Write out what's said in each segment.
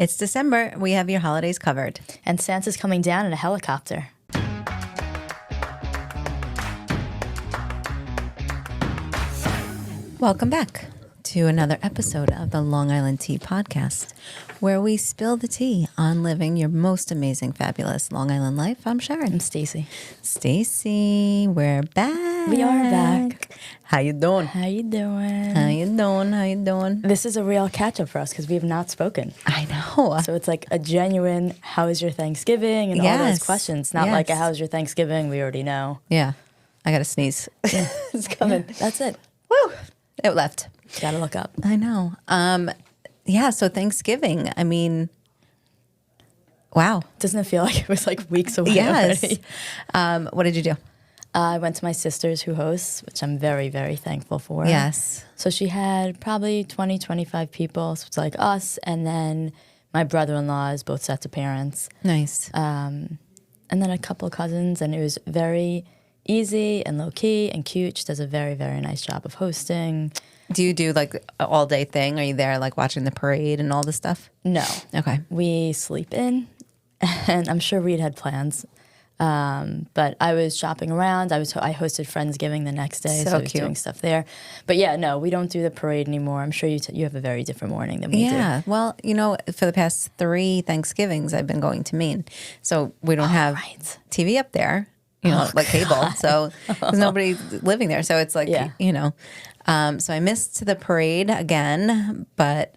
It's December. We have your holidays covered. And Santa's coming down in a helicopter. Welcome back to another episode of the Long Island Tea Podcast, where we spill the tea on living your most amazing, fabulous Long Island life. I'm Sharon. I'm Stacy. Stacy, we're back. We are back. How you doing? How you doing? How you doing? How you doing? This is a real catch-up for us because we have not spoken. I know. So it's like a genuine, how is your Thanksgiving? And all those questions. Not like a how's your Thanksgiving? We already know. Yeah. I got to sneeze. It's coming. That's it. Woo. It left. Gotta look up. I know. So Thanksgiving, I mean, wow. Doesn't it feel like it was like weeks away Yes. already? What did you do? I went to my sister's who hosts, which I'm very, very thankful for. Yes. So she had probably 20, 25 people. So it's like us and then my brother-in-law's both sets of parents. Nice. And then a couple of cousins. And it was very easy and low-key and cute. She does a very, very nice job of hosting. Do you do like an all-day thing? Are you there like watching the parade and all this stuff? No. Okay. We sleep in, and I'm sure Reed had plans. But I was shopping around. I hosted Friendsgiving the next day, so I was doing stuff there. But yeah, no, we don't do the parade anymore. I'm sure you have a very different morning than we do. Yeah. Well, for the past 3 Thanksgivings, I've been going to Maine. So we don't have TV up there, like cable. So there's nobody living there. So it's like, so I missed the parade again, but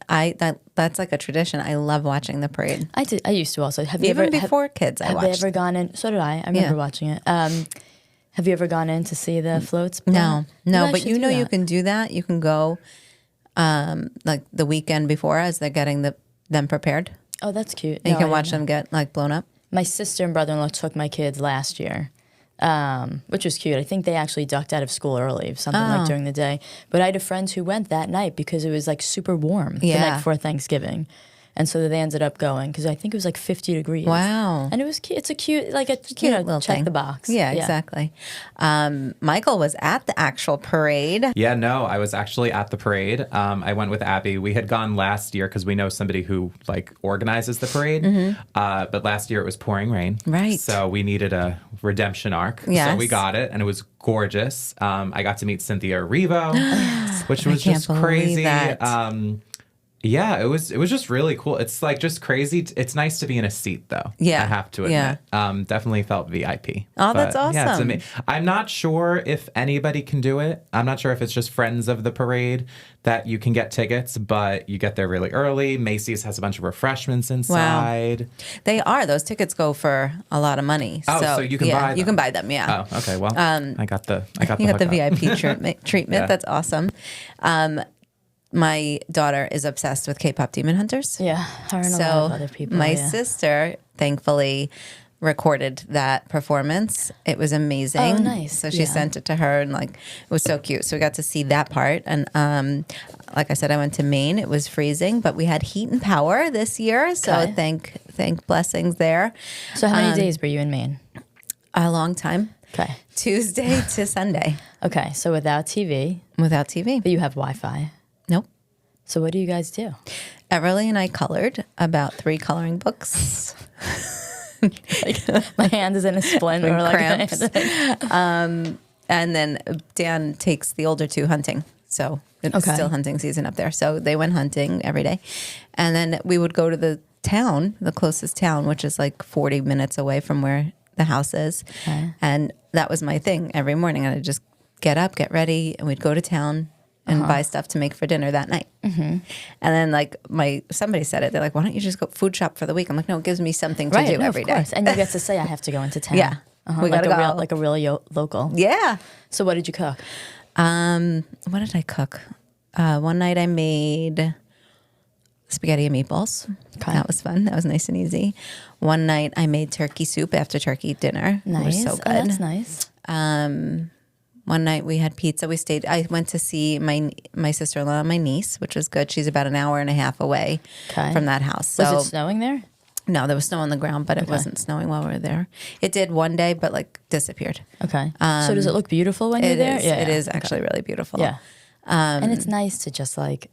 that's like a tradition. I love watching the parade. I used to also. Before kids, I watched. Have you ever gone in? So did I. I remember watching it. Have you ever gone in to see the floats? No, but you can do that. You can go like the weekend before as they're getting them prepared. Oh, that's cute. And you can watch them get like blown up. My sister and brother-in-law took my kids last year. Which was cute. I think they actually ducked out of school early, something like during the day. But I had friends who went that night because it was like super warm the night before Thanksgiving. And so they ended up going because I think it was like 50 degrees. Wow. And it was cute. It's a cute little check thing. The box. Yeah, exactly. Michael was at the actual parade. Yeah, no, I was actually at the parade. I went with Abby. We had gone last year because we know somebody who like organizes the parade. Mm-hmm. But last year it was pouring rain. Right. So we needed a redemption arc. Yes. So we got it and it was gorgeous. I got to meet Cynthia Erivo, which was just crazy. Yeah, it was just really cool. It's like just crazy. It's nice to be in a seat though. Yeah. I have to admit. Definitely felt VIP. Oh, that's awesome. Yeah, it's amazing. I'm not sure if anybody can do it. I'm not sure if it's just friends of the parade that you can get tickets, but you get there really early. Macy's has a bunch of refreshments inside. Wow. They are. Those tickets go for a lot of money. Oh, so you can buy them. You can buy them, yeah. Oh, okay. Well, I got the VIP treatment. Yeah. That's awesome. My daughter is obsessed with K-pop Demon Hunters. Yeah, her and a lot of other people. My sister, thankfully, recorded that performance. It was amazing. Oh, nice. So she sent it to her, and like it was so cute. So we got to see that part. And like I said, I went to Maine. It was freezing, but we had heat and power this year. So thank blessings there. So how many days were you in Maine? A long time. Okay. Tuesday to Sunday. Okay, so without TV. Without TV. But you have Wi-Fi. Nope. So what do you guys do? Everly and I colored about 3 coloring books. My hand is in a splint or like cramps. And then Dan takes the older 2 hunting. So it's still hunting season up there. So they went hunting every day. And then we would go to the town, the closest town, which is like 40 minutes away from where the house is. Okay. And that was my thing every morning. I'd just get up, get ready, and we'd go to town and buy stuff to make for dinner that night. Mm-hmm. And then like somebody said it, they're like, why don't you just go food shop for the week? I'm like, no, it gives me something to do every day. And you get to say, I have to go into town. Yeah. We gotta go. Like a real local. Yeah. So what did you cook? What did I cook? One night I made spaghetti and meatballs. Okay. That was fun. That was nice and easy. One night I made turkey soup after turkey dinner. Nice. It was so good. Oh, that's nice. One night we had pizza. I went to see my sister-in-law and my niece, which was good. She's about an hour and a half away from that house. So, was it snowing there? No, there was snow on the ground, but it wasn't snowing while we were there. It did one day, but like disappeared. Okay. So does it look beautiful when you're there? Yeah, it is actually really beautiful. Yeah. And it's nice to just like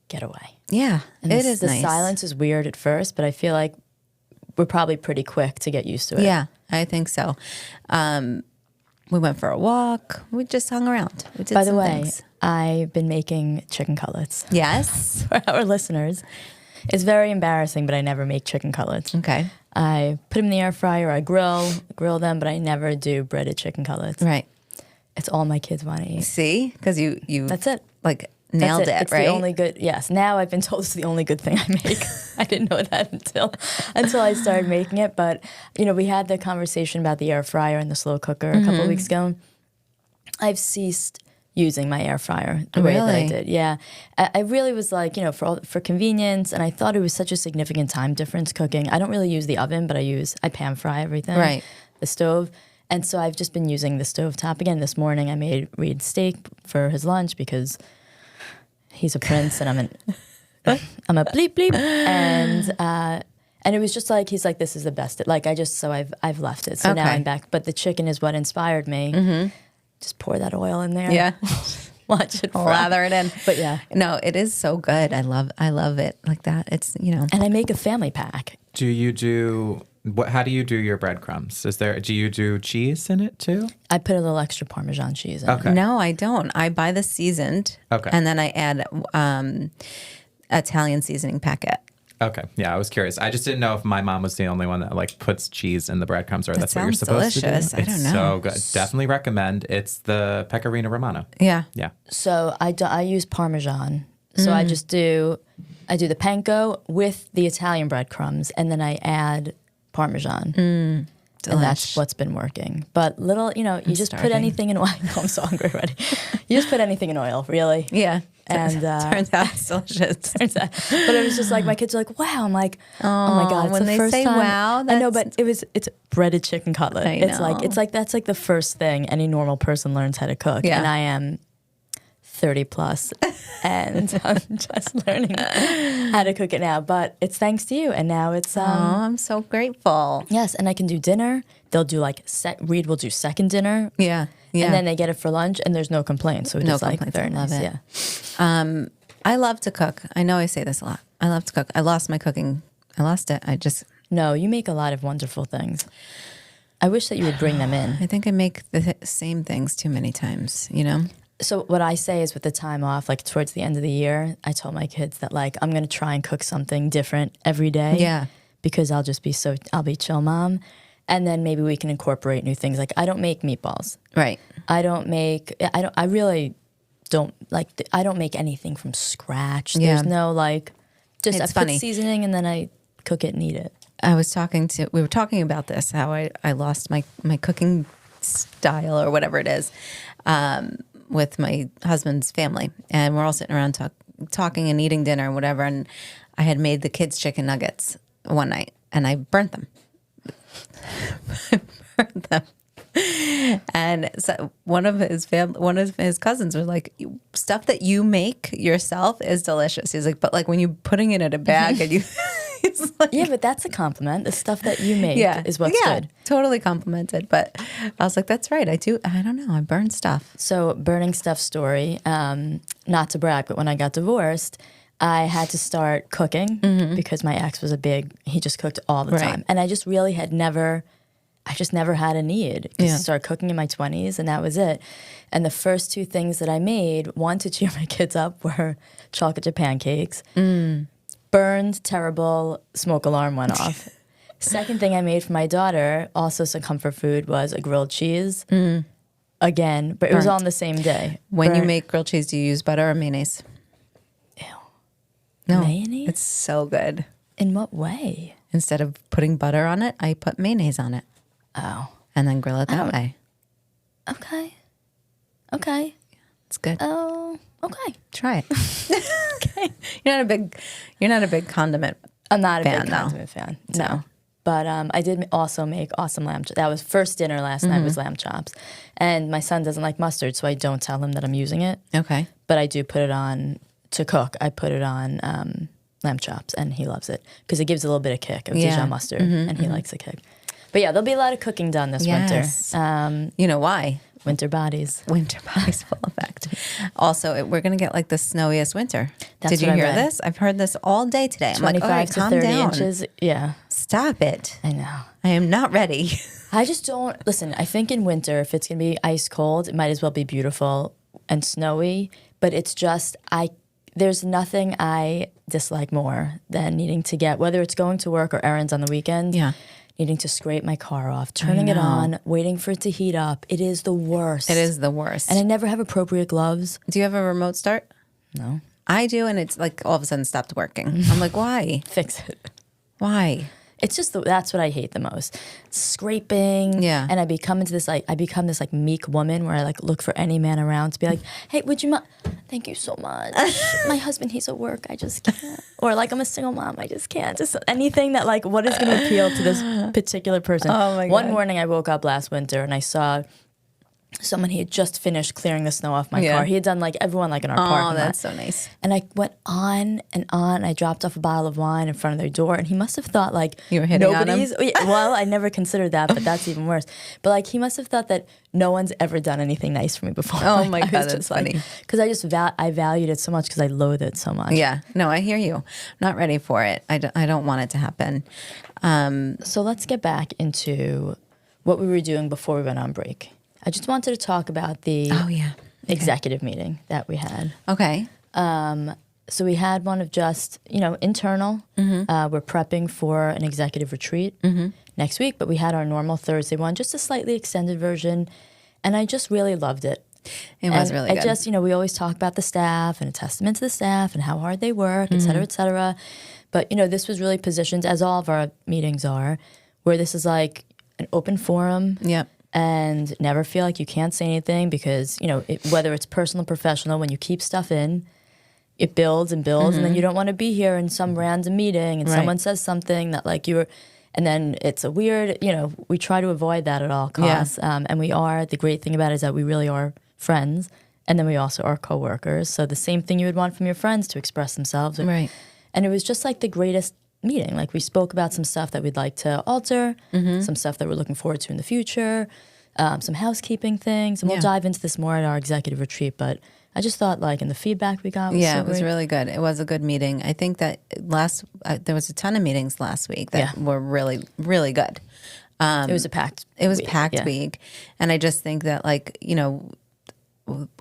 getaway. Yeah, And it is the nice. silence is weird at first, but I feel like we're probably pretty quick to get used to it. Yeah, I think so. We went for a walk. We just hung around. We did By the some way, things. I've been making chicken cutlets. Yes. For our listeners. It's very embarrassing, but I never make chicken cutlets. Okay. I put them in the air fryer, I grill them, but I never do breaded chicken cutlets. Right. It's all my kids want to eat. See? Because you That's it. like nailed it, It's right? the only good, yes. Now I've been told it's the only good thing I make. I didn't know that until I started making it. But, we had the conversation about the air fryer and the slow cooker a couple of weeks ago. I've ceased using my air fryer the way that I did. Yeah. I really was like, for convenience, and I thought it was such a significant time difference cooking. I don't really use the oven, but I pan fry everything. Right. The stove. And so I've just been using the stovetop. Again, this morning I made Reed steak for his lunch because he's a prince and I'm a bleep bleep. And it was just like, he's like, this is the best. Like, I've left it. So now I'm back. But the chicken is what inspired me. Mm-hmm. Just pour that oil in there. Yeah. Watch it fry. Lather it in. But yeah. No, it is so good. I love it like that. It's, And I make a family pack. Do you do... How do you do your breadcrumbs? Do you do cheese in it too? I put a little extra Parmesan cheese in it. No, I don't. I buy the seasoned. Okay. And then I add Italian seasoning packet. Okay. Yeah, I was curious. I just didn't know if my mom was the only one that like puts cheese in the breadcrumbs, or that's what you're supposed delicious. to do. I don't know. It's so good. Definitely recommend. It's the Pecorino Romano. Yeah. Yeah. So I use Parmesan. So I do the panko with the Italian breadcrumbs, and then I add Parmesan. And that's what's been working. But you just put anything in oil. No, I'm so hungry already. You just put anything in oil, really. Yeah. And turns out it's delicious. But it was just like, my kids are like, wow. I'm like, oh my God. It's when the they first say time. wow, I know, but it's breaded chicken cutlet. It's know. like that's like the first thing any normal person learns how to cook. Yeah. And I am 30 plus and I'm just learning how to cook it now. But it's thanks to you. And now it's I'm so grateful. yes, and I can do dinner. They'll do like Reed will do second dinner. Yeah. Yeah. And then they get it for lunch and there's no complaints. So it's just like very nice. Love it. Yeah. I love to cook. I know I say this a lot. I love to cook. I lost my cooking. I lost it. No, you make a lot of wonderful things. I wish that you would bring them in. I think I make the same things too many times, So what I say is with the time off, like towards the end of the year, I told my kids that like I'm going to try and cook something different every day. Yeah. Because I'll be chill mom. And then maybe we can incorporate new things. Like I don't make meatballs. Right. I don't make anything from scratch. Yeah. There's no like, just It's I put funny. seasoning and then I cook it and eat it. We were talking about this, how I lost my cooking style or whatever it is, with my husband's family. And we're all sitting around talking and eating dinner and whatever. And I had made the kids chicken nuggets one night and I burnt them. And so one of his cousins was like, stuff that you make yourself is delicious. He's like, but like when you're putting it in a bag and you, he's like, Yeah, but that's a compliment. The stuff that you make is what's good. Totally complimented. But I was like, that's right. I don't know. I burn stuff. So burning stuff story, not to brag, but when I got divorced, I had to start cooking because my ex was he just cooked all the time. And I just really I just never had a need. I started cooking in my 20s and that was it. And the first two things that I made, one to cheer my kids up, were chocolate chip pancakes. Burned, terrible, smoke alarm went off. Second thing I made for my daughter, also some comfort food, was a grilled cheese. Again, but it was all on the same day. When you make grilled cheese, do you use butter or mayonnaise? Ew. No. Mayonnaise? It's so good. In what way? Instead of putting butter on it, I put mayonnaise on it. Oh. And then grill it that way. Okay. It's good. Oh, okay. Try it. Okay. You're not a big condiment. I'm not a fan, big condiment fan. So. No. But I did also make awesome lamb chops. That was first dinner last night was lamb chops. And my son doesn't like mustard, so I don't tell him that I'm using it. Okay. But I do put it on to cook. I put it on lamb chops, and he loves it because it gives a little bit of kick of Dijon mustard, and he likes the kick. But yeah, there'll be a lot of cooking done this winter. You know why? Winter bodies. Winter bodies full effect. Also, we're going to get like the snowiest winter. Did you hear this? I've heard this all day today. I'm like, 25 to 30 inches. Yeah. Stop it. I know. I am not ready. I just don't, listen, I think in winter, if it's going to be ice cold, it might as well be beautiful and snowy. But it's just, there's nothing I dislike more than needing to get, whether it's going to work or errands on the weekend. Yeah. Needing to scrape my car off, turning it on, waiting for it to heat up. It is the worst. It is the worst. And I never have appropriate gloves. Do you have a remote start? No. I do, and it's like all of a sudden stopped working. I'm like, why? Fix it. Why? It's just that's what I hate the most. Scraping. Yeah. And I become this meek woman where I like look for any man around to be like, hey, would you mind? Thank you so much. My husband, he's at work. I just can't. Or like I'm a single mom. I just can't. Just anything that like what is going to appeal to this particular person. Oh my God. One morning I woke up last winter and I saw someone, he had just finished clearing the snow off my car. He had done like everyone like in our parking lot. Oh, that's so nice. And I went on and on. I dropped off a bottle of wine in front of their door, and he must have thought like you were hitting nobody's. on him? Well, I never considered that, but that's even worse. But like he must have thought that no one's ever done anything nice for me before. Oh like, my God, that's funny. Because I just I valued it so much because I loathe it so much. Yeah, no, I hear you. I'm not ready for it. I don't want it to happen. So let's get back into what we were doing before we went on break. I just wanted to talk about the executive meeting that we had. Okay. So we had one of just, internal. We're prepping for an executive retreat next week, but we had our normal Thursday one, just a slightly extended version, and I just really loved it. It was really good. I just, we always talk about the staff and a testament to the staff and how hard they work, et cetera, et cetera. But, this was really positioned, as all of our meetings are, where this is like an open forum. Yep. And never feel like you can't say anything because, whether it's personal or professional, when you keep stuff in, it builds and builds. And then you don't want to be here in some random meeting and someone says something that like and then it's a weird, we try to avoid that at all costs. Yeah. And the great thing about it is that we really are friends. And then we also are coworkers. So the same thing you would want from your friends to express themselves. Right. And it was just like the greatest meeting. Like we spoke about some stuff that we'd like to alter, some stuff that we're looking forward to in the future, some housekeeping things, and we'll dive into this more at our executive retreat. But I just thought, like, in the feedback we got, it was really good. It was a good meeting. I think that there was a ton of meetings last week that were really, really good. It was a packed. week, and I just think that, like,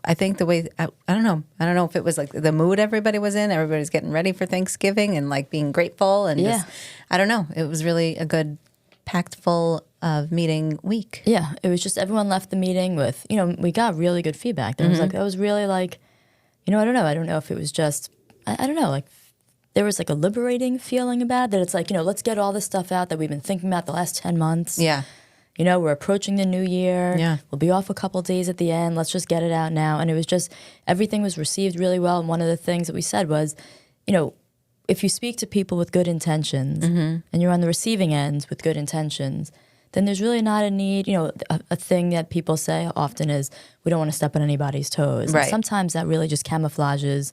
I think the way I don't know if it was like the mood everybody was in. Everybody's getting ready for Thanksgiving and like being grateful and just, I don't know. It was really a good packed full of meeting week. Yeah, it was just everyone left the meeting with we got really good feedback. There was like that was really like I don't know. I don't know if it was just I don't know like there was like a liberating feeling about it, that it's like let's get all this stuff out that we've been thinking about the last 10 months. Yeah. We're approaching the new year. Yeah. We'll be off a couple of days at the end. Let's just get it out now. And it was just, everything was received really well. And one of the things that we said was, if you speak to people with good intentions and you're on the receiving end with good intentions, then there's really not a need, a thing that people say often is, we don't want to step on anybody's toes. Right. And sometimes that really just camouflages.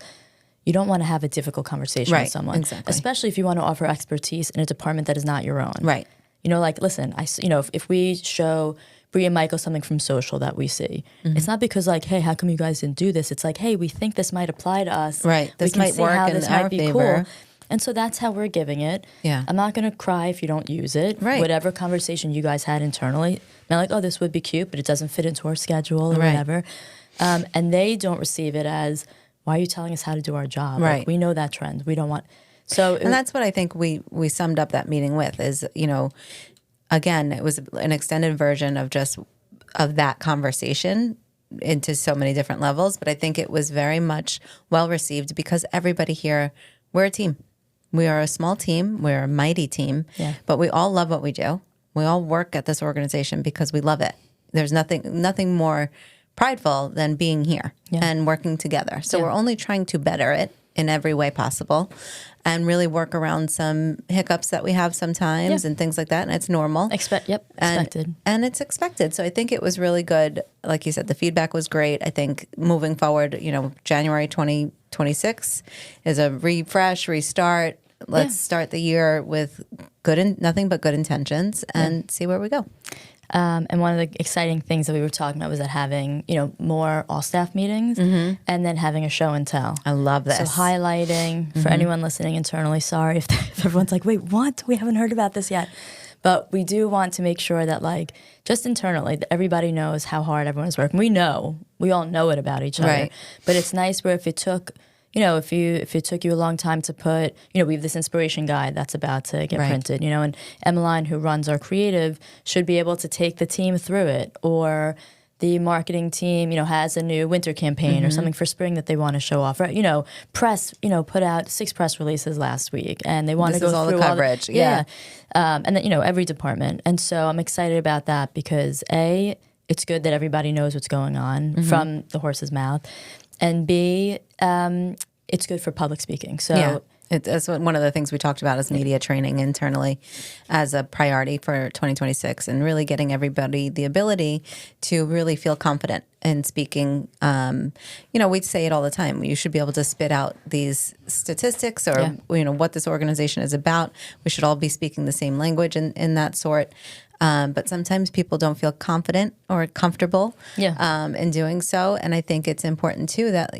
You don't want to have a difficult conversation with someone, especially if you want to offer expertise in a department that is not your own. Right. Like, listen, if we show Brie and Michael something from social that we see, it's not because like, hey, how come you guys didn't do this? It's like, hey, we think this might apply to us. Right. This might work in our favor. Cool. And so that's how we're giving it. Yeah. I'm not going to cry if you don't use it. Right. Whatever conversation you guys had internally. I'm like, oh, this would be cute, but it doesn't fit into our schedule or whatever. And they don't receive it as, why are you telling us how to do our job? Right. Like, we know that trend. We don't want... So, and that's what I think we summed up that meeting with is, again, it was an extended version of that conversation into so many different levels. But I think it was very much well received because everybody here, we're a team. We are a small team. We're a mighty team. Yeah. But we all love what we do. We all work at this organization because we love it. There's nothing more prideful than being here and working together. So we're only trying to better it in every way possible and really work around some hiccups that we have sometimes and things like that. And it's normal. Expected. And it's expected. So I think it was really good. Like you said, the feedback was great. I think moving forward, January 2026 is a refresh, restart. let's start the year with nothing but good intentions and see where we go. And one of the exciting things that we were talking about was that having, more all-staff meetings and then having a show and tell. I love this. So highlighting, for anyone listening internally, sorry if everyone's like, wait, what? We haven't heard about this yet. But we do want to make sure that, like, just internally, that everybody knows how hard everyone's working. We all know it about each other. Right. But it's nice where if it took, if it took you a long time to put, we have this inspiration guide that's about to get printed, and Emmeline, who runs our creative, should be able to take the team through it. Or the marketing team, has a new winter campaign or something for spring that they want to show off. Right? Press, put out 6 press releases last week, and they want to go all through the coverage. And then, every department. And so I'm excited about that because A, it's good that everybody knows what's going on from the horse's mouth. And B, it's good for public speaking. So that's one of the things we talked about is media training internally as a priority for 2026 and really getting everybody the ability to really feel confident in speaking. We say it all the time. You should be able to spit out these statistics or, what this organization is about. We should all be speaking the same language in that sort. But sometimes people don't feel confident or comfortable in doing so. And I think it's important, too, that,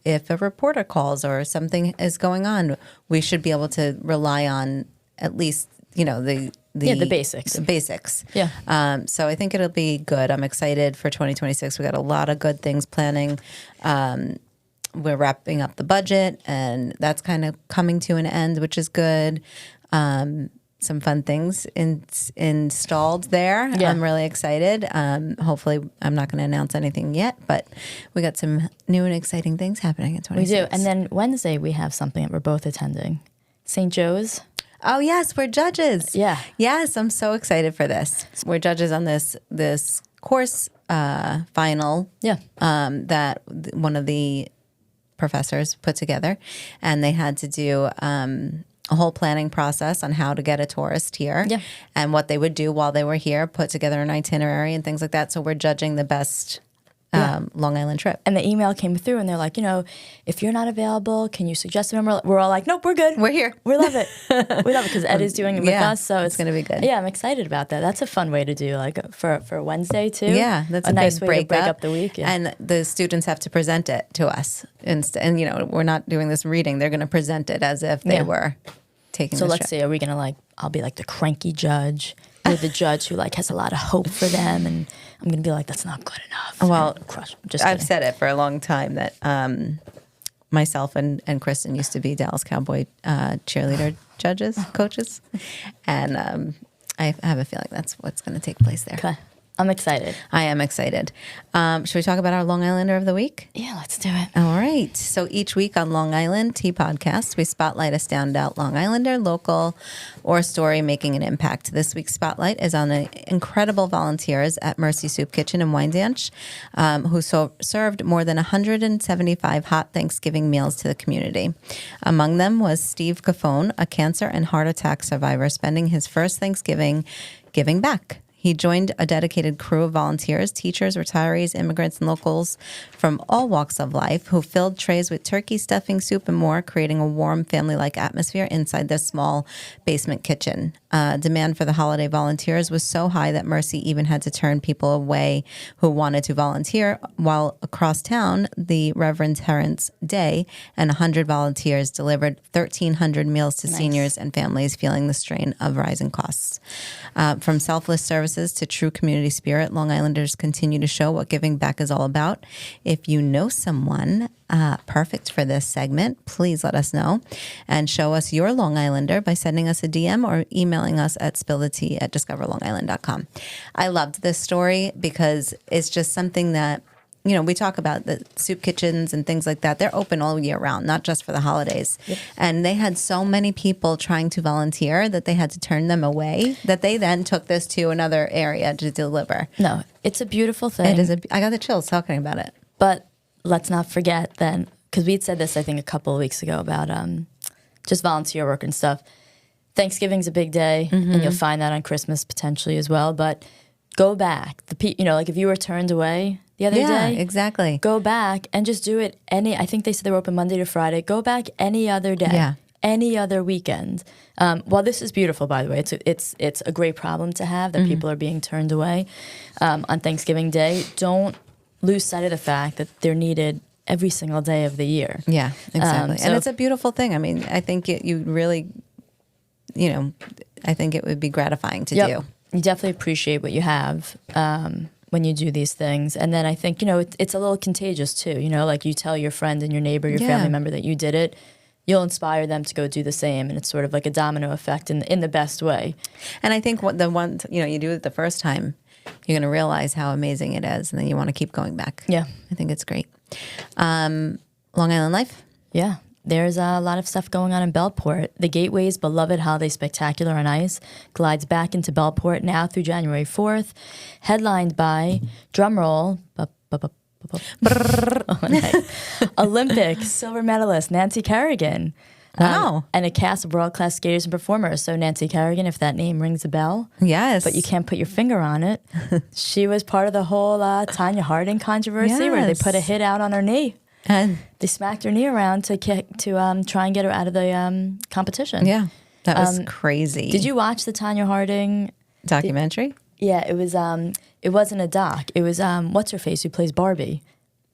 if a reporter calls or something is going on, we should be able to rely on at least, the basics. The basics. Yeah. So I think it'll be good. I'm excited for 2026. We got a lot of good things planning. We're wrapping up the budget, and that's kind of coming to an end, which is good. Some fun things installed there. Yeah. I'm really excited. Hopefully, I'm not going to announce anything yet, but we got some new and exciting things happening in 2026. We do. And then Wednesday, we have something that we're both attending. St. Joe's. Oh, yes, we're judges. Yeah. Yes, I'm so excited for this. We're judges on this course final that one of the professors put together, and they had to do a whole planning process on how to get a tourist here and what they would do while they were here, put together an itinerary and things like that. So we're judging the best Long Island trip. And the email came through and they're like, if you're not available, can you suggest a member? We're all like, nope, we're good. We're here. We love it. We love it because Ed is doing it with us. So it's going to be good. Yeah, I'm excited about that. That's a fun way to do, like for Wednesday too. Yeah, that's a nice good way to break up the week. Yeah. And the students have to present it to us. And we're not doing this reading. They're going to present it as if they were taking So the let's see, are we going to I'll be like the cranky judge. You're the judge who has a lot of hope for them, and I'm going to be like, that's not good enough. Well, just I've said it for a long time that myself and Kristen used to be Dallas Cowboy cheerleader coaches, and I have a feeling that's what's going to take place there. Okay. I'm excited. I am excited. Should we talk about our Long Islander of the week? Yeah, let's do it. All right. So each week on Long Island Tea Podcast, we spotlight a standout Long Islander, local, or story making an impact. This week's spotlight is on the incredible volunteers at Mercy Soup Kitchen in Wyandanch, who served more than 175 hot Thanksgiving meals to the community. Among them was Steve Cofone, a cancer and heart attack survivor, spending his first Thanksgiving giving back. He joined a dedicated crew of volunteers, teachers, retirees, immigrants, and locals from all walks of life who filled trays with turkey, stuffing, soup, and more, creating a warm, family-like atmosphere inside this small basement kitchen. Demand for the holiday volunteers was so high that Mercy even had to turn people away who wanted to volunteer, while across town, the Reverend Terrance Daye and 100 volunteers delivered 1,300 meals to seniors and families feeling the strain of rising costs. From selfless services to true community spirit, Long Islanders continue to show what giving back is all about. If you know someone perfect for this segment, please let us know and show us your Long Islander by sending us a DM or emailing us at spillthetea@discoverlongisland.com. I loved this story because it's just something that, we talk about the soup kitchens and things like that. They're open all year round, not just for the holidays. Yep. And they had so many people trying to volunteer that they had to turn them away, that they then took this to another area to deliver. No, it's a beautiful thing. It is. I got the chills talking about it. But let's not forget then, because we had said this, I think, a couple of weeks ago about just volunteer work and stuff. Thanksgiving's a big day, and you'll find that on Christmas potentially as well. But go back. If you were turned away the other day, exactly. Go back and just do it I think they said they were open Monday to Friday. Go back any other day. Yeah. any other weekend. While this is beautiful, by the way, it's a great problem to have that people are being turned away on Thanksgiving Day. Don't lose sight of the fact that they're needed every single day of the year. Yeah, exactly. And it's a beautiful thing. I mean, I think you really, I think it would be gratifying to do. You definitely appreciate what you have when you do these things. And then I think, it's a little contagious too. Like you tell your friend and your neighbor, your family member that you did it, you'll inspire them to go do the same. And it's sort of like a domino effect in the best way. And I think you do it the first time, you're going to realize how amazing it is. And then you want to keep going back. Yeah. I think it's great. Long Island Life? Yeah. There's a lot of stuff going on in Bellport. The Gateway's beloved Holiday Spectacular on Ice glides back into Bellport now through January 4th, headlined by, drumroll, Olympic silver medalist Nancy Kerrigan. Wow. And a cast of world-class skaters and performers. So Nancy Kerrigan, if that name rings a bell. Yes. But you can't put your finger on it. She was part of the whole Tanya Harding controversy where they put a hit out on her knee. And they smacked her knee around to try and get her out of the competition. Yeah, that was crazy. Did you watch the Tanya Harding documentary? Yeah, it was. It wasn't a doc. It was what's her face who plays Barbie.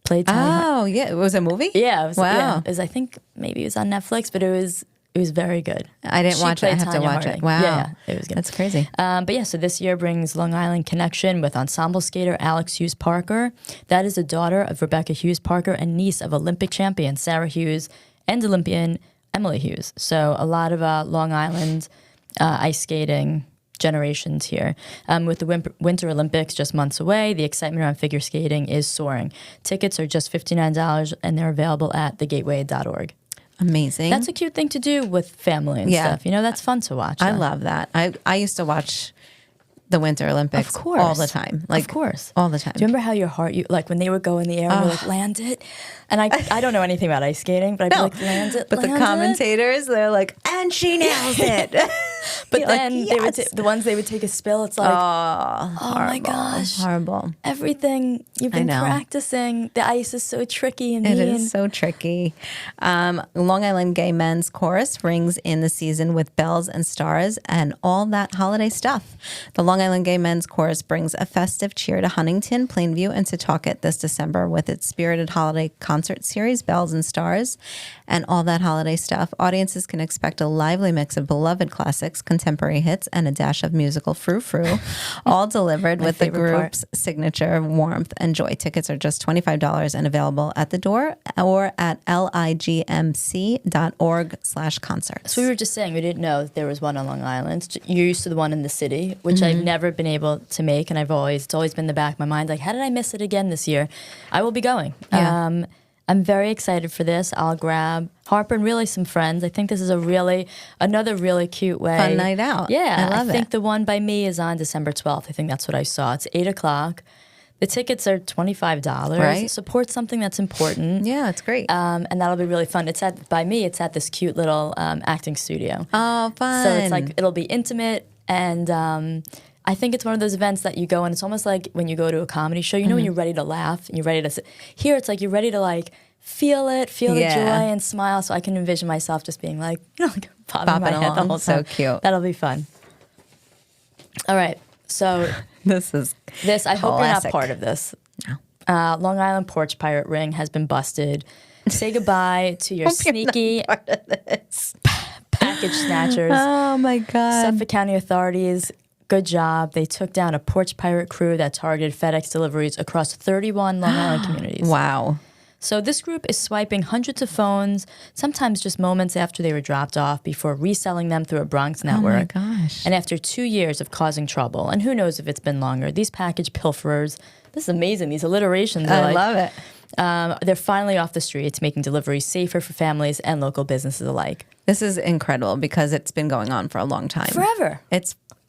Played Tanya. Yeah, it was a movie. Yeah, it was, wow. Yeah, it was, I think maybe it was on Netflix, but it was very good. I didn't watch it. I have to watch it. Wow, yeah, it was good. That's crazy. But yeah, so this year brings Long Island connection with ensemble skater Alex Hughes Parker. That is the daughter of Rebecca Hughes Parker and niece of Olympic champion Sarah Hughes and Olympian Emily Hughes. So a lot of Long Island ice skating generations here. With the Winter Olympics just months away, the excitement around figure skating is soaring. Tickets are just $59 and they're available at thegateway.org. Amazing. That's a cute thing to do with family and stuff. That's fun to watch. I love that. I used to watch the Winter Olympics all the time. Of course. All the time. Do you remember how your heart, like when they would go in the air and you're like, land it? And I don't know anything about ice skating, but I'd be like, land it, But the commentators, they're like, and she nails it. But then they would the ones they would take a spill, it's like, oh my gosh. Horrible. Everything you've been practicing, the ice is so tricky and mean. It is so tricky. Long Island Gay Men's Chorus rings in the season with bells and stars and all that holiday stuff. The Long Island Gay Men's Chorus brings a festive cheer to Huntington, Plainview, and Setauket this December with its spirited holiday concert series, Bells and Stars, and all that holiday stuff. Audiences can expect a lively mix of beloved classics, contemporary hits, and a dash of musical frou-frou, all delivered with the group's signature warmth and joy. Tickets are just $25 and available at the door or at ligmc.org/concerts. So we were just saying, we didn't know that there was one on Long Island. You're used to the one in the city, which I've never been able to make, and it's always been in the back of my mind, like, how did I miss it again this year? I will be going. Yeah. I'm very excited for this. I'll grab Harper and really some friends. I think this is another really cute way. Fun night out. Yeah. I love it. I think the one by me is on December 12th. I think that's what I saw. It's 8:00. The tickets are $25. Right. Support something that's important. Yeah, it's great. And that'll be really fun. It's at this cute little acting studio. Oh, fun. So it's like, it'll be intimate, and I think it's one of those events that you go and it's almost like when you go to a comedy show, when you're ready to laugh and you're ready to here it's like you're ready to like feel the joy and smile. So I can envision myself just being like, like popping my head the whole time. So cute. That'll be fun. All right. So this I hope you're not part of this. No. Long Island Porch Pirate Ring has been busted. Say goodbye to your sneaky package snatchers. Oh my God. Suffolk County authorities, good job. They took down a porch pirate crew that targeted FedEx deliveries across 31 Long Island communities. Wow. So this group is swiping hundreds of phones, sometimes just moments after they were dropped off, before reselling them through a Bronx network. Oh my gosh. And after 2 years of causing trouble, and who knows if it's been longer, these package pilferers, this is amazing, these alliterations. I love it. They're finally off the streets, making deliveries safer for families and local businesses alike. This is incredible because it's been going on for a long time. Forever.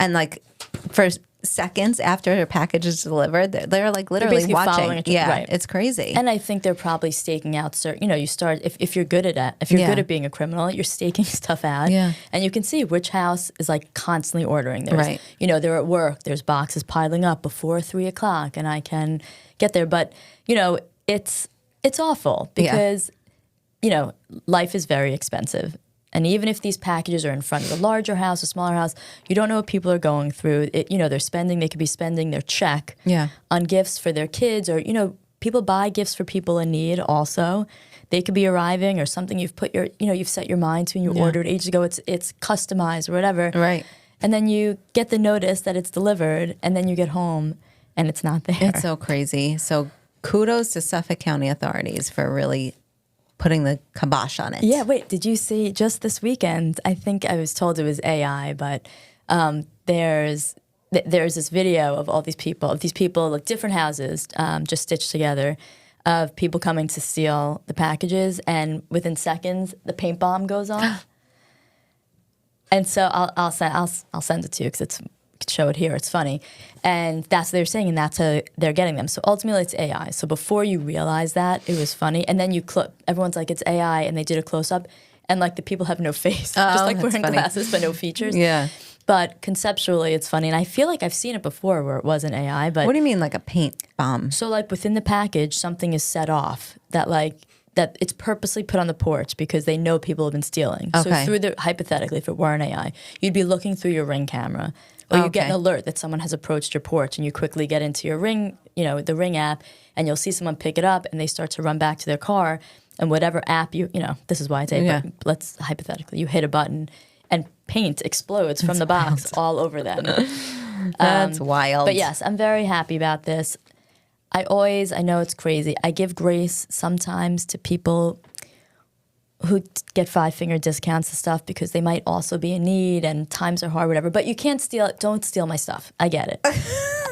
And like for seconds after a package is delivered, they're like literally watching. Yeah, right. It's crazy. And I think they're probably staking out you start if you're good at it, if you're good at being a criminal, you're staking stuff out. Yeah. And you can see which house is like constantly ordering. There's, they're at work, there's boxes piling up before 3:00 and I can get there. But, it's awful because, life is very expensive. And even if these packages are in front of a larger house, a smaller house, you don't know what people are going through. They could be spending their check on gifts for their kids, or, people buy gifts for people in need also. They could be arriving, or something you've set your mind to and you ordered ages ago. It's customized or whatever. Right. And then you get the notice that it's delivered, and then you get home and it's not there. It's so crazy. So kudos to Suffolk County authorities for really putting the kibosh on it. Yeah, wait, did you see just this weekend, I think I was told it was AI, but there's this video of all these people, like different houses, just stitched together, of people coming to steal the packages, and within seconds, the paint bomb goes off. And so I'll send it to you because could show it here. It's funny. And that's what they're saying, and that's how they're getting them. So ultimately, it's AI. So before you realize that, it was funny. And then everyone's like, it's AI, and they did a close-up, and like the people have no face. Just like wearing glasses, but no features. Yeah. But conceptually, it's funny. And I feel like I've seen it before where it wasn't AI. But what do you mean, like a paint bomb? So like within the package, something is set off that it's purposely put on the porch because they know people have been stealing. Okay. So hypothetically, if it weren't AI, you'd be looking through your Ring camera, or you get an alert that someone has approached your porch, and you quickly get into your Ring, the Ring app, and you'll see someone pick it up, and they start to run back to their car, and whatever app this is why I say, but let's hypothetically, you hit a button, and paint explodes from the box all over them. That's wild. But yes, I'm very happy about this. I know it's crazy. I give grace sometimes to people who get 5-finger discounts and stuff because they might also be in need and times are hard, whatever. But you can't steal it. Don't steal my stuff. I get it.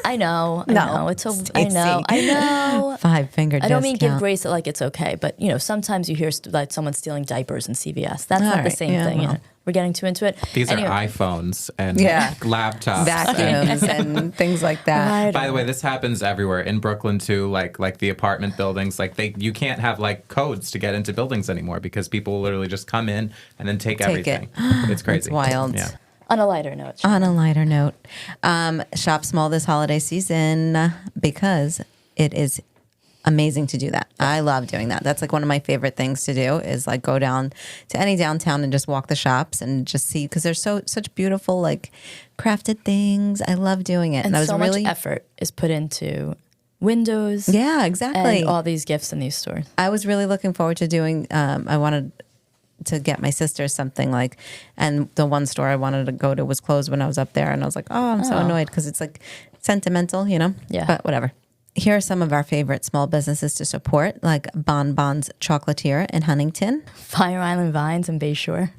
I know. I know. I know. 5-finger discount. I don't mean give grace like it's okay, but sometimes you hear like someone stealing diapers in CVS. That's not the same thing. Well. We're getting too into it. These are iPhones and laptops, vacuums, and things like that. Right. By the way, this happens everywhere in Brooklyn too. Like the apartment buildings, you can't have like codes to get into buildings anymore because people literally just come in and then take everything. It's crazy. It's wild. Yeah. On a lighter note. Shop small this holiday season because it is amazing to do that. I love doing that. That's like one of my favorite things to do is like go down to any downtown and just walk the shops and just see, because there's such beautiful like crafted things. I love doing it. And so much effort is put into windows. Yeah, exactly. And all these gifts in these stores. I was really looking forward to doing, I wanted to get my sister something like, and the one store I wanted to go to was closed when I was up there. And I was like, I'm so annoyed because it's like sentimental, Yeah. But whatever. Here are some of our favorite small businesses to support, like Bon Bon's Chocolatier in Huntington, Fire Island Vines in Bayshore,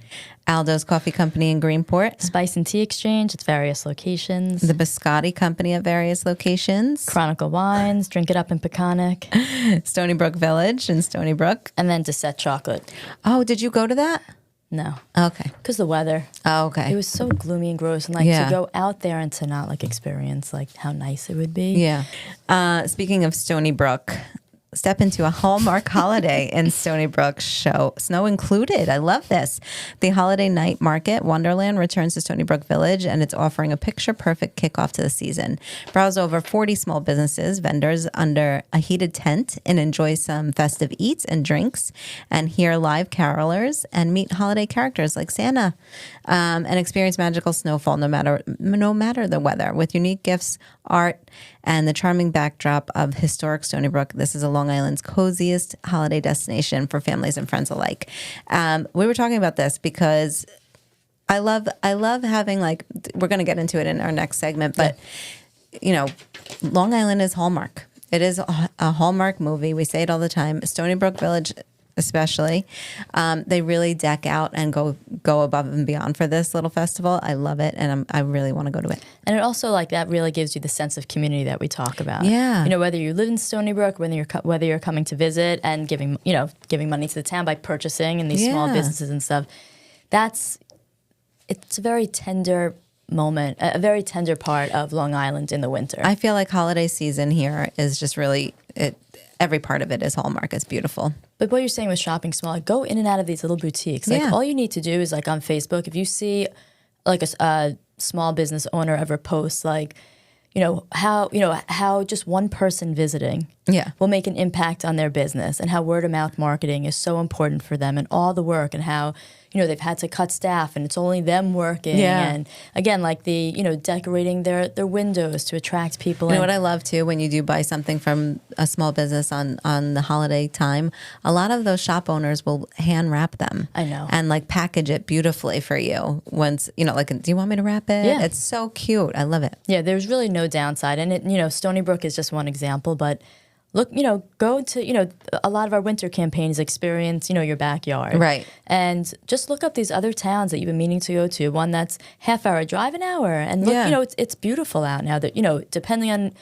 Aldo's Coffee Company in Greenport, Spice and Tea Exchange at various locations, the Biscotti Company at various locations, Chronicle Wines, Drink It Up in Peconic, Stony Brook Village in Stony Brook, and then Dessert Chocolate. Oh, did you go to that? No. Okay. Because the weather. Oh, okay. It was so gloomy and gross, and to go out there and to not like experience like how nice it would be. Yeah. Speaking of Stony Brook, step into a Hallmark holiday in Stony Brook show, snow included. I love this. The holiday night market, Wonderland, returns to Stony Brook Village, and it's offering a picture-perfect kickoff to the season. Browse over 40 small businesses, vendors under a heated tent, and enjoy some festive eats and drinks, and hear live carolers, and meet holiday characters like Santa, and experience magical snowfall no matter the weather. With unique gifts, art, and the charming backdrop of historic Stony Brook, this is Long Island's coziest holiday destination for families and friends alike. We were talking about this because I love having, like, we're going to get into it in our next segment, but Long Island is Hallmark. It is a Hallmark movie. We say it all the time. Stony Brook Village, especially, they really deck out and go above and beyond for this little festival. I love it, and I really want to go to it. And it also, like, that really gives you the sense of community that we talk about. Yeah, whether you live in Stony Brook, whether you're coming to visit and giving money to the town by purchasing in these small businesses and stuff. It's a very tender moment, a very tender part of Long Island in the winter. I feel like holiday season here is just really every part of it is Hallmark. It's beautiful. But what you're saying with shopping small, like, go in and out of these little boutiques. Like, all you need to do is, like, on Facebook, if you see like a small business owner ever posts like, how just one person visiting will make an impact on their business, and how word of mouth marketing is so important for them, and all the work, and how they've had to cut staff and it's only them working. And again, like the decorating their windows to attract people. What I love too, when you do buy something from a small business on the holiday time, a lot of those shop owners will hand wrap them. I know. And like package it beautifully for you. Once like, do you want me to wrap it? Yeah. It's so cute. I love it. Yeah, there's really no downside. And it, Stony Brook is just one example, but look, go to, a lot of our winter campaigns experience, your backyard. Right. And just look up these other towns that you've been meaning to go to. One that's half-hour drive, an hour. And look, it's beautiful out now. That depending on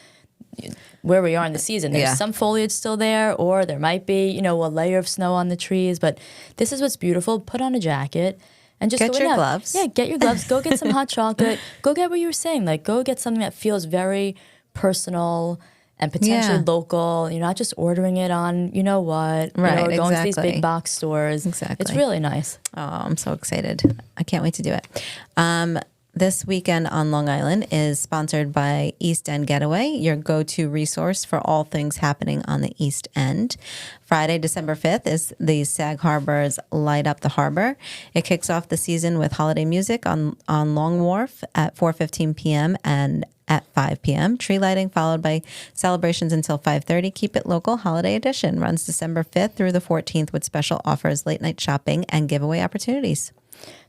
where we are in the season, there's some foliage still there, or there might be, a layer of snow on the trees. But this is what's beautiful. Put on a jacket. And just get your gloves. Yeah, get your gloves. Go get some hot chocolate. Go get what you were saying. Like, go get something that feels very personal and potentially local. You're not just ordering it on, right? Or going to these big box stores. Exactly. It's really nice. Oh, I'm so excited. I can't wait to do it. This weekend on Long Island is sponsored by East End Getaway, your go-to resource for all things happening on the East End. Friday, December 5th is the Sag Harbor's Light Up the Harbor. It kicks off the season with holiday music on Long Wharf at 4:15 p.m. and at 5 p.m. Tree lighting followed by celebrations until 5:30. Keep It Local Holiday Edition runs December 5th through the 14th with special offers, late night shopping, and giveaway opportunities.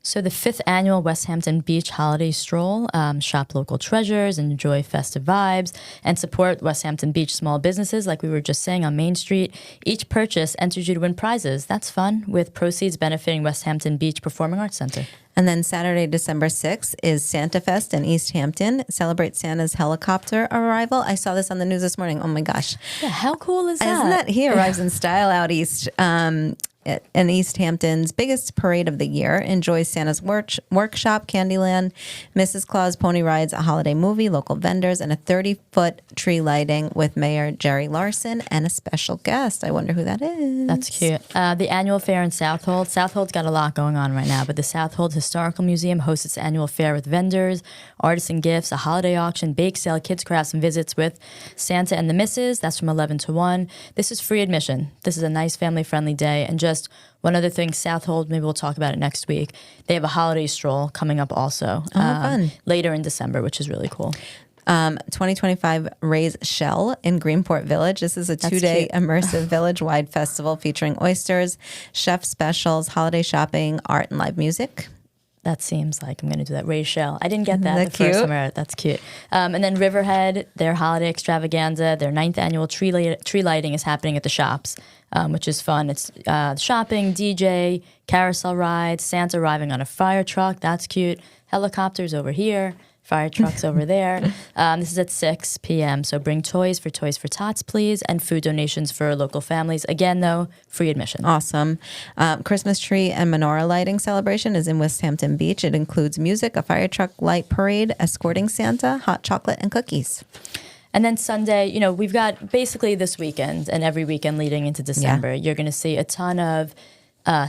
So the 5th annual Westhampton Beach Holiday Stroll, shop local treasures, enjoy festive vibes, and support Westhampton Beach small businesses like we were just saying on Main Street. Each purchase enters you to win prizes. That's fun, with proceeds benefiting Westhampton Beach Performing Arts Center. And then Saturday, December 6th is Santa Fest in East Hampton. Celebrate Santa's helicopter arrival. I saw this on the news this morning. Oh my gosh. Yeah, how cool is that? Isn't that? He arrives in style out east. In East Hampton's biggest parade of the year. Enjoys Santa's workshop, Candyland, Mrs. Claus pony rides, a holiday movie, local vendors, and a 30-foot tree lighting with Mayor Jerry Larson and a special guest. I wonder who that is. That's cute. The annual fair in Southold. Southold's got a lot going on right now, but the Southold Historical Museum hosts its annual fair with vendors, artists and gifts, a holiday auction, bake sale, kids crafts, and visits with Santa and the Misses. That's from 11 to 1. This is free admission. This is a nice family-friendly day. And just one other thing, Southold, maybe we'll talk about it next week. They have a holiday stroll coming up also fun. Later in December, which is really cool. 2025 Raise Shell in Greenport Village. This is a 2-day immersive village-wide festival featuring oysters, chef specials, holiday shopping, art, and live music. That seems like I'm going to do that. Raise Shell. I didn't get that the cute? first time I heard it. That's cute. And then Riverhead, their holiday extravaganza, their 9th annual tree lighting is happening at the shops, which is fun. It's shopping, DJ, carousel rides, Santa arriving on a fire truck. That's cute. Helicopters over here. Fire trucks over there. This is at 6 p.m. So bring Toys for Tots, please, and food donations for local families. Again, though, free admission. Awesome. Christmas tree and menorah lighting celebration is in Westhampton Beach. It includes music, a fire truck light parade, escorting Santa, hot chocolate, and cookies. And then Sunday, we've got basically this weekend and every weekend leading into December, you're going to see a ton of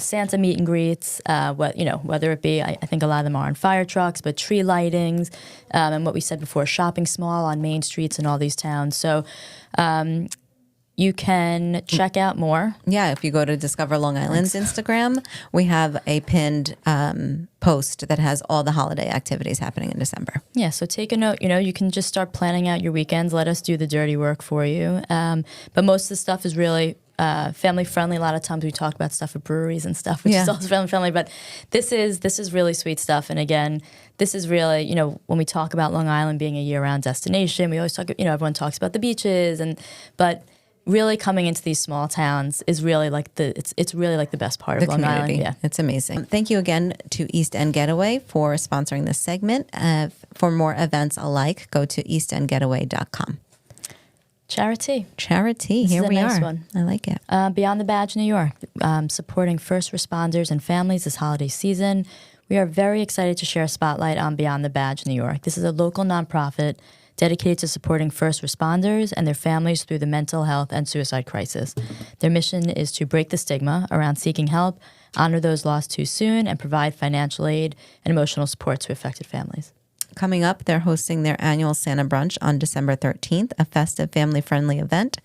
Santa meet and greets, whether it be, I think a lot of them are on fire trucks, but tree lightings, and what we said before, shopping small on main streets in all these towns. So you can check out more. Yeah, if you go to Discover Long Island's Instagram, we have a pinned post that has all the holiday activities happening in December. Yeah, so take a note. You can just start planning out your weekends. Let us do the dirty work for you. But most of the stuff is really family friendly. A lot of times we talk about stuff at breweries and stuff, which is also family friendly. But this is really sweet stuff. And again, this is really, when we talk about Long Island being a year-round destination, we always talk. Everyone talks about the beaches, but really coming into these small towns is really like it's really like the best part of Long community. Island. Yeah, it's amazing. Thank you again to East End Getaway for sponsoring this segment. For more events alike, go to eastendgetaway.com. Charity. Here we nice are. One. I like it. Beyond the Badge, New York, supporting first responders and families this holiday season. We are very excited to share a spotlight on Beyond the Badge, New York. This is a local nonprofit dedicated to supporting first responders and their families through the mental health and suicide crisis. Their mission is to break the stigma around seeking help, honor those lost too soon, and provide financial aid and emotional support to affected families. coming up, they're hosting their annual Santa Brunch on December 13th, a festive, family-friendly event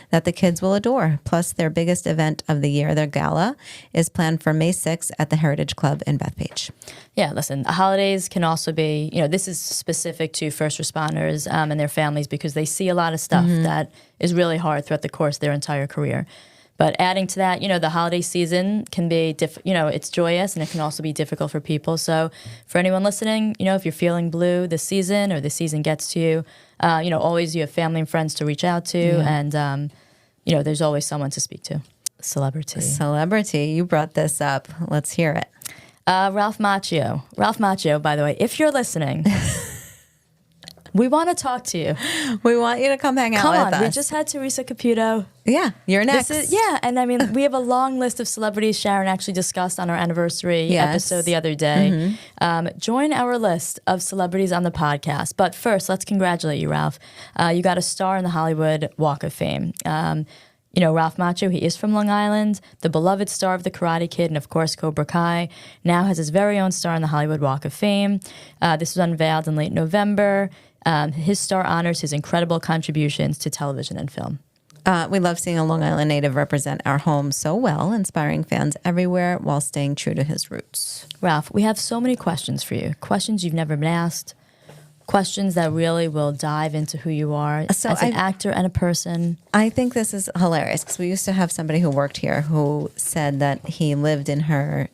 that the kids will adore. Plus, their biggest event of the year, their gala, is planned for May 6th at the Heritage Club in Bethpage. Yeah, listen, holidays can also be, this is specific to first responders and their families because they see a lot of stuff that is really hard throughout the course of their entire career. But adding to that, the holiday season can be, it's joyous and it can also be difficult for people. So for anyone listening, if you're feeling blue this season or the season gets to you, always you have family and friends to reach out to. And, there's always someone to speak to. Celebrity. You brought this up. Let's hear it. Ralph Macchio. Ralph Macchio, by the way, if you're listening, we want to talk to you. We want you to come hang out with us. We just had Theresa Caputo. Yeah, you're next. And I mean, we have a long list of celebrities Sharon actually discussed on our anniversary episode the other day. Join our list of celebrities on the podcast. But first, let's congratulate you, Ralph. You got a star in the Hollywood Walk of Fame. Ralph Macchio, he is from Long Island, the beloved star of The Karate Kid and, of course, Cobra Kai, now has his very own star in the Hollywood Walk of Fame. This was unveiled in late November. His star honors his incredible contributions to television and film. We love seeing a Long Island native represent our home so well, inspiring fans everywhere while staying true to his roots. Ralph, we have so many questions for you, questions you've never been asked, questions that really will dive into who you are as an actor and a person. I think this is hilarious because we used to have somebody who worked here who said that he lived in her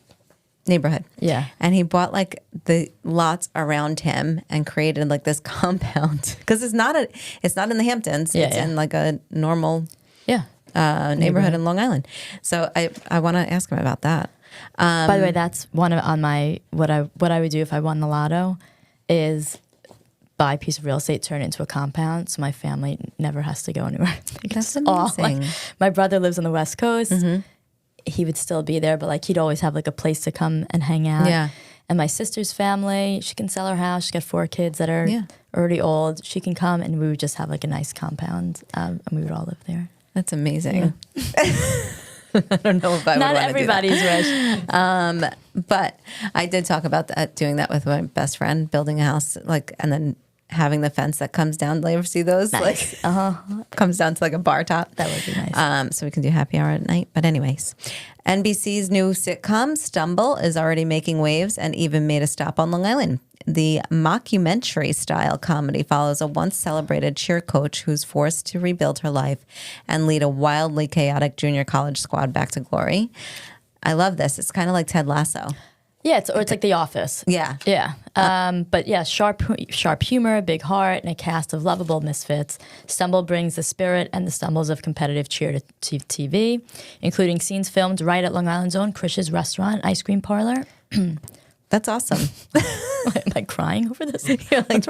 neighborhood. Yeah. And he bought like the lots around him and created like this compound because it's not in the Hamptons. It's in like a normal neighborhood in Long Island. So I want to ask him about that. By the way, that's one on my what I would do if I won the lotto is buy a piece of real estate, turn it into a compound, so my family never has to go anywhere. That's amazing. My brother lives on the West Coast. He would still be there, but like he'd always have like a place to come and hang out. Yeah. And my sister's family, she can sell her house. She's got 4 kids that are already old. She can come and we would just have like a nice compound and we would all live there. That's amazing. Yeah. I don't know if I would Not want everybody's to do that. wish. But I did talk about doing that with my best friend, building a house, and then having the fence that comes down. Do you ever see those? Nice. Comes down to like a bar top. That would be nice. So we can do happy hour at night. But anyways, NBC's new sitcom, Stumble, is already making waves and even made a stop on Long Island. The mockumentary-style comedy follows a once-celebrated cheer coach who's forced to rebuild her life and lead a wildly chaotic junior college squad back to glory. I love this. It's kind of like Ted Lasso. Yeah, it's like The Office. Yeah. Yeah. But yeah, sharp humor, big heart, and a cast of lovable misfits. Stumble brings the spirit and the stumbles of competitive cheer to TV, including scenes filmed right at Long Island's own Krish's Restaurant Ice Cream Parlor. That's awesome. Am I crying over this? You're like,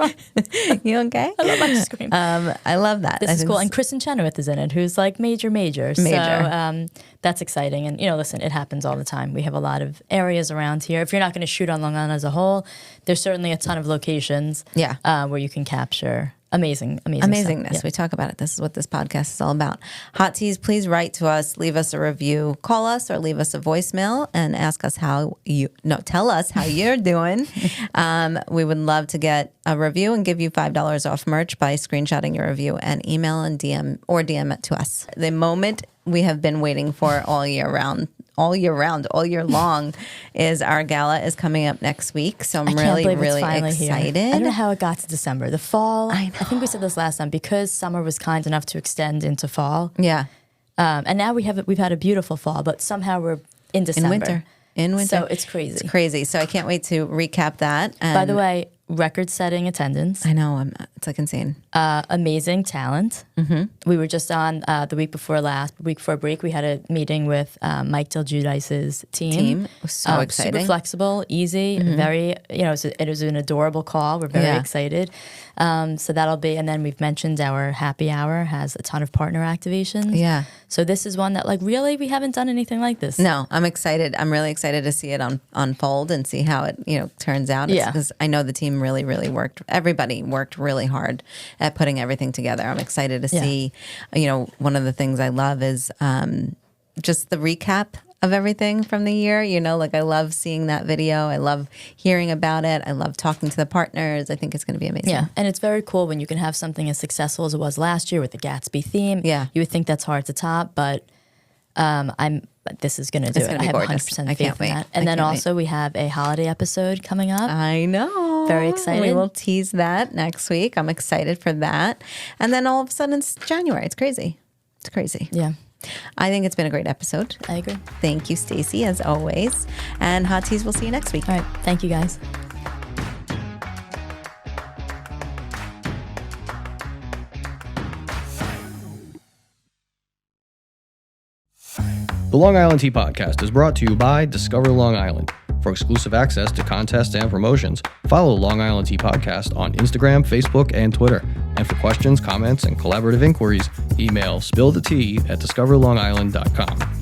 you okay? I love ice cream. I love that. This is cool. And Kristen Chenoweth is in it, who's like major. So that's exciting. And, listen, it happens all the time. We have a lot of areas around here. If you're not going to shoot on Long Island as a whole, there's certainly a ton of locations where you can capture amazingness. Yeah. We talk about it. This is what this podcast is all about. Hot Teas, please write to us, leave us a review, call us or leave us a voicemail and tell us how you're doing. We would love to get a review and give you $5 off merch by screenshotting your review and email and DM it to us. The moment we have been waiting for all year long is our gala is coming up next week. So I'm really excited. I don't know how it got to December. The fall, I know. I think we said this last time, because summer was kind enough to extend into fall. Yeah. And now we've had a beautiful fall, but somehow we're in December. In winter. So it's crazy. It's crazy. So I can't wait to recap that. And by the way, record-setting attendance. I know. It's like insane. Amazing talent. Mm-hmm. We were just on the week before break, we had a meeting with Mike Del Giudice's team. It was so exciting. Super flexible, easy, very, it was an adorable call. We're very excited. So that'll be, and then we've mentioned our happy hour has a ton of partner activations. Yeah. So this is one that really we haven't done anything like this. No, I'm excited. I'm really excited to see it unfold and see how it, turns out. Because I know the team really, really everybody worked really hard at putting everything together. I'm excited to see, one of the things I love is just the recap of everything from the year. You know, like I love seeing that video. I love hearing about it. I love talking to the partners. I think it's going to be amazing. Yeah, and it's very cool when you can have something as successful as it was last year with the Gatsby theme. Yeah. You would think that's hard to top, but this is going to do it. I have 100% faith in that. And then also we have a holiday episode coming up. I know. Very excited. We will tease that next week. I'm excited for that. And then all of a sudden it's January. It's crazy. It's crazy. Yeah. I think it's been a great episode. I agree. Thank you, Stacy, as always. And Hot Teas, we'll see you next week. All right. Thank you, guys. The Long Island Tea Podcast is brought to you by Discover Long Island. For exclusive access to contests and promotions, follow Long Island Tea Podcast on Instagram, Facebook, and Twitter. And for questions, comments, and collaborative inquiries, email spillthetea@discoverlongisland.com.